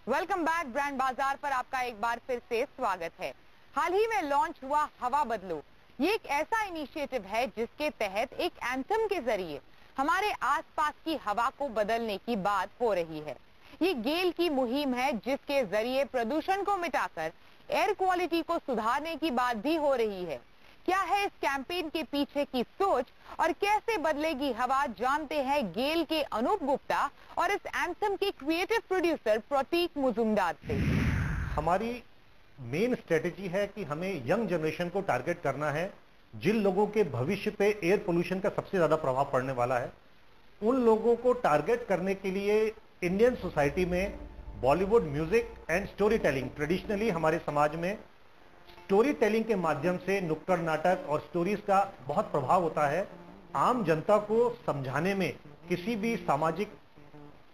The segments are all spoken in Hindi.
Welcome back. ब्रांड बाजार पर आपका एक बार फिर से स्वागत है। हाल ही में लॉन्च हुआ हवा बदलो, ये एक ऐसा इनिशिएटिव है जिसके तहत एक एंथम के जरिए हमारे आसपास की हवा को बदलने की बात हो रही है। ये गेल की मुहिम है जिसके जरिए प्रदूषण को मिटाकर एयर क्वालिटी को सुधारने की बात भी हो रही है। क्या है इस कैंपेन के पीछे की सोच और कैसे बदलेगी हवा, जानते हैं गेल के अनूप गुप्ता और इस एंथम के क्रिएटिव प्रोड्यूसर प्रतीक मुजुमदार से। हमारी मेन स्ट्रेटेजी है कि हमें यंग जनरेशन को टारगेट करना है। जिन लोगों के भविष्य पे एयर पोल्यूशन का सबसे ज्यादा प्रभाव पड़ने वाला है, उन लोगों को टारगेट करने के लिए इंडियन सोसाइटी में Bollywood music and story telling, traditionally हमारे समाज में स्टोरी टेलिंग के माध्यम से नुक्कड़ नाटक और स्टोरीज का बहुत प्रभाव होता है। आम जनता को समझाने में किसी भी सामाजिक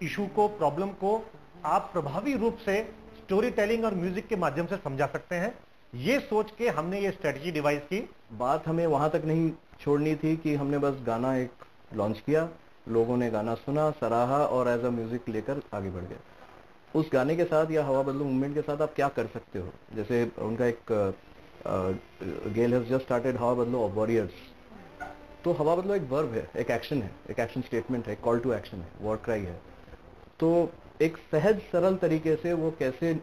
इशू को, प्रॉब्लम को आप प्रभावी रूप से स्टोरी टेलिंग और म्यूजिक के माध्यम से समझा सकते हैं। ये सोच के हमने ये स्ट्रेटजी डिवाइस की। बात हमें वहां तक नहीं छोड़नी थी कि हमने बस गाना एक लॉन्च किया, लोगों ने गाना सुना, सराहा और एज अ म्यूजिक लेकर आगे बढ़ गए। उस गाने के साथ या हवा बदलो मूवमेंट के साथ आप क्या कर सकते हो? जैसे उनका एक गेल हैज जस्ट स्टार्टेड हवा बदलो ऑफ वॉरियर्स। तो हवा बदलो एक वर्ब है, एक एक्शन है, एक एक्शन स्टेटमेंट है, कॉल टू एक्शन है, वॉर क्राई है। तो एक सहज सरल तरीके से वो कैसे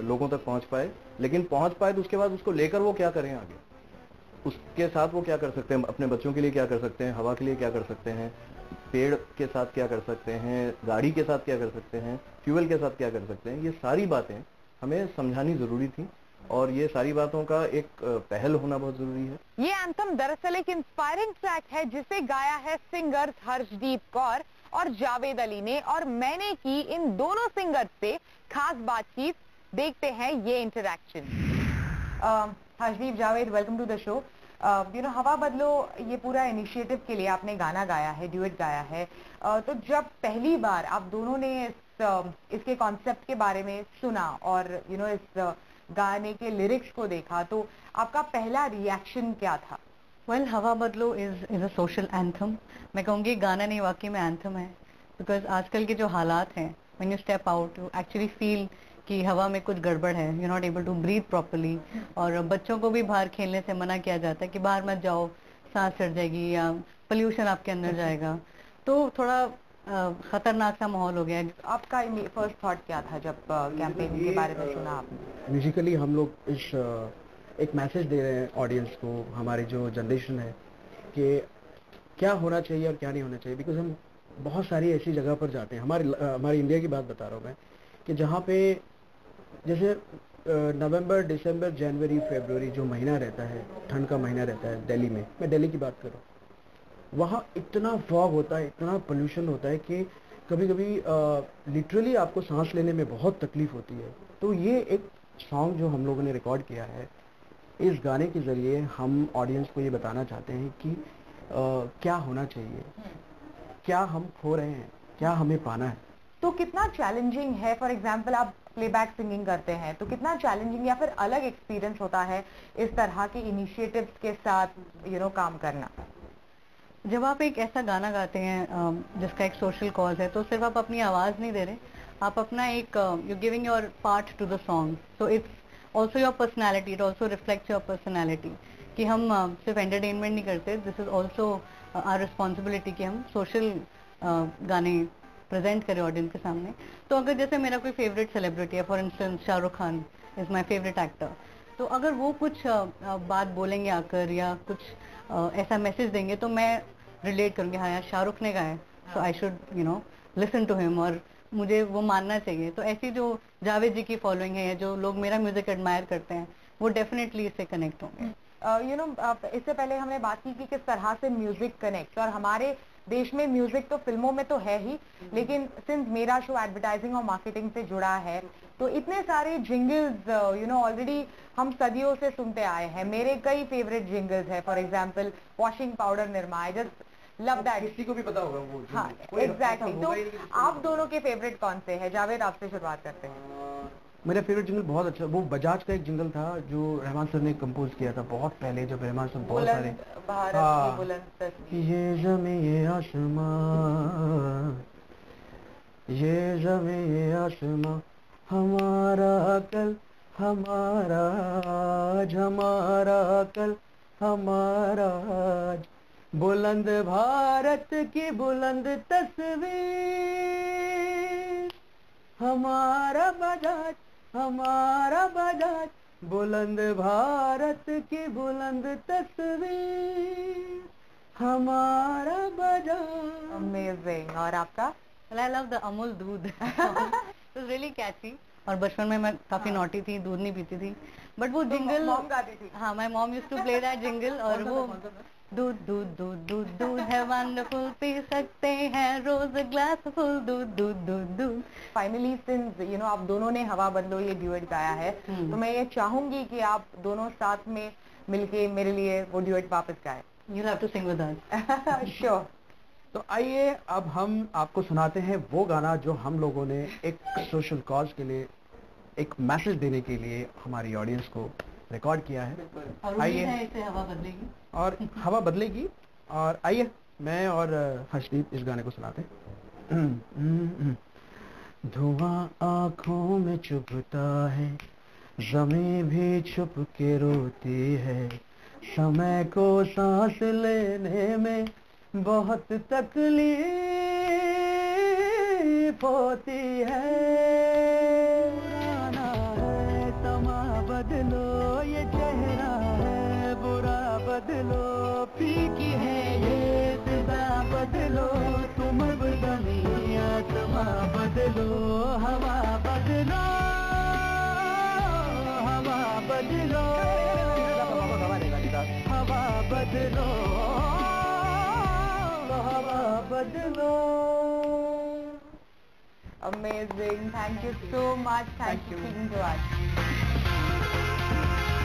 लोगों तक पहुंच पाए, लेकिन पहुंच पाए तो उसके बाद उसको लेकर वो क्या करें आगे, उसके साथ वो क्या कर सकते हैं, अपने बच्चों के लिए क्या कर सकते हैं, हवा के लिए क्या कर सकते हैं, पेड़ के साथ क्या कर सकते हैं, गाड़ी के साथ क्या कर सकते हैं, फ्यूल के साथ क्या कर सकते हैं। ये सारी बातें हमें समझानी जरूरी थी और ये सारी बातों का एक पहल होना बहुत जरूरी है। ये एंथम दरअसल एक इंस्पायरिंग ट्रैक है जिसे गाया है सिंगर्स हर्षदीप कौर और जावेद अली ने, और मैंने की इन दोनों सिंगर्स से खास बातचीत। देखते हैं ये interaction. Harshdeep, Javed, welcome to the show. हवा बदलो, ये पूरा इनिशिएटिव के लिए आपने गाना गाया है, ड्यूएट गाया है। तो जब पहली बार आप दोनों ने इसके कॉन्सेप्ट के बारे में सुना और इस गाने के लिरिक्स को देखा, तो आपका पहला रिएक्शन क्या था? वेल, हवा बदलो इज अ सोशल एंथम। मैं कहूँगी गाना नहीं, वाकई में एंथम है। बिकॉज आजकल के जो हालात हैं, when you step out you actually feel कि हवा में कुछ गड़बड़ है, you not able to breathe properly. और बच्चों को भी बाहर खेलने से मना किया जाता है कि बाहर मत जाओ, सांस चढ़ जाएगी या पोल्यूशन आपके अंदर जाएगा। तो थोड़ा खतरनाक सा माहौल हो गया है। आपका फर्स्ट थॉट क्या था जब कैंपेन के बारे में सुना आपने? म्यूजिकली हम लोग इस एक मैसेज दे रहे हैं ऑडियंस को, हमारी जो जनरेशन है, कि क्या होना चाहिए और क्या नहीं होना चाहिए। बिकॉज हम बहुत सारी ऐसी जगह पर जाते हैं, हमारी इंडिया की बात बता रहा हूँ मैं, कि जहाँ पे जैसे नवंबर, दिसंबर, जनवरी, फरवरी जो महीना रहता है, ठंड का महीना रहता है दिल्ली में, मैं दिल्ली की बात कर रहा हूँ, वहाँ इतना फॉग होता है, इतना पोल्यूशन होता है कि कभी कभी लिटरली आपको सांस लेने में बहुत तकलीफ होती है। तो ये एक सॉन्ग जो हम लोगों ने रिकॉर्ड किया है, इस गाने के जरिए हम ऑडियंस को ये बताना चाहते हैं कि क्या होना चाहिए, क्या हम खो रहे हैं, क्या हमें पाना है। तो कितना चैलेंजिंग है, फॉर एग्जाम्पल आप प्लेबैक सिंगिंग करते हैं, तो कितना चैलेंजिंग या फिर अलग एक्सपीरियंस होता है इस तरह के इनिशिएटिव्स के साथ काम करना? जब आप एक ऐसा गाना गाते हैं जिसका एक सोशल कॉज है, तो सिर्फ आप अपनी आवाज़ नहीं दे रहे, आप अपना एक you giving your part to the song. So it's also your personality, it also reflects your personality. कि हम सिर्फ एंटरटेनमेंट नहीं करते, this is also our responsibility कि हम सोशल गाने प्रेजेंट करें ऑडियंस के सामने। तो अगर जैसे मेरा कोई फेवरेट सेलिब्रिटी है, for instance Shahrukh Khan is my favourite actor, तो अगर वो कुछ बात बोलेंगे आकर या कुछ ऐसा मैसेज देंगे, तो मैं रिलेट करूँगी, हाँ यार शाहरुख ने गाया, so I should listen to him, और मुझे वो मानना चाहिए। तो ऐसी जो जावेद जी की फॉलोइंग है या जो लोग मेरा म्यूजिक एडमायर करते हैं, वो डेफिनेटली इससे कनेक्ट होंगे। इससे पहले हमने बात की कि किस तरह से म्यूजिक कनेक्ट, और हमारे देश में म्यूजिक तो फिल्मों में तो है ही, लेकिन सिंस मेरा शो एडवर्टाइजिंग और मार्केटिंग से जुड़ा है, तो इतने सारे जिंगल्स ऑलरेडी हम सदियों से सुनते आए हैं। मेरे कई फेवरेट जिंगल्स हैं, for example washing powder Nirma, I just love that. किसी को भी पता होगा वो। हाँ, एग्जैक्टली। तो आप दोनों के फेवरेट कौन से हैं? जावेद, आपसे शुरुआत करते हैं। मेरा फेवरेट जिंगल बहुत अच्छा, वो बजाज का एक जिंगल था जो रहमान सर ने कंपोज किया था बहुत पहले, जब रहमान सर बहुत सारे, भारत की बुलंद तस्वीर, ये ज़मीं ये आसमां, ये ज़मीं ये आसमां, हमारा कल हमारा आज, हमारा कल हमारा आज, बुलंद भारत की बुलंद तस्वीर, हमारा बजाज बुलंद भारत की बुलंद तस्वीर, हमारा बजाज। अमेजिंग। और आपका? Well, I love the Amul दूध. It was really catchy. और बचपन में मैं काफी नॉटी थी, दूध नहीं पीती थी, बट वो जिंगल मॉम गाती थी। हाँ, my mom used to play that jingle और वो दूध दूध दूध दूध दूध है वंडरफुल, पी सकते हैं रोज ग्लास फुल दूध दूध दूध दूध। फाइनली सिंस आप दोनों ने हवा बदलो ये ड्यूएट गाया है, तो मैं ये चाहूंगी कि आप दोनों साथ में मिलके मेरे लिए वो ड्यूएट वापस गाएं। You'll have to sing with us. Sure. तो आइए अब हम आपको सुनाते हैं वो गाना जो हम लोगों ने एक सोशल कॉज के लिए, एक मैसेज देने के लिए हमारी ऑडियंस को रिकॉर्ड किया है। और उम्मीद है इससे हवा बदलेगी। और हवा बदलेगी। और आइए मैं और हर्षदीप इस गाने को सुनाते हैं। धुआं आंखों में चुभता है, ज़मीं भी छुप के रोती है, समय को सांस लेने में बहुत तकलीफ होती है। पुराना है समा बदलो, ये चेहरा है बुरा बदलो, फीकी है ये फिजा बदलो, तुम बदली आसमा बदलो, हवा बदलो, हवा बदलो, हवा बदलो, हवा बदलो। Amazing. Thank you so much. Thank you for speaking to us.